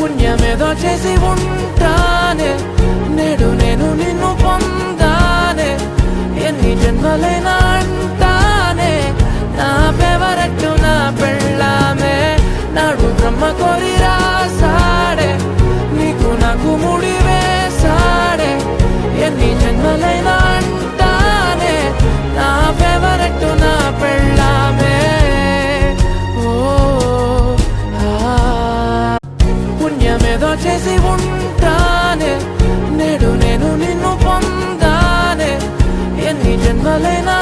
పుణ్యమేదో చేసి ఉంటానే నేడు నేను నిన్ను పొందానే ఎన్ని జన్మలైనా అంటానే నా ఫేవరెట్ నా పెళ్ళామే నాడు బ్రహ్మ కోరి రాసాడే నీకు నాకు ముడి వేసాడే ఎన్ని జన్మలైనా అంటానే నా ఫేవరెట్ నా పెళ్ళామే పుణ్యమేదో చేసి ఉంటానే నేడు నేను నిన్ను పొందానే ఎన్ని జన్మలైనా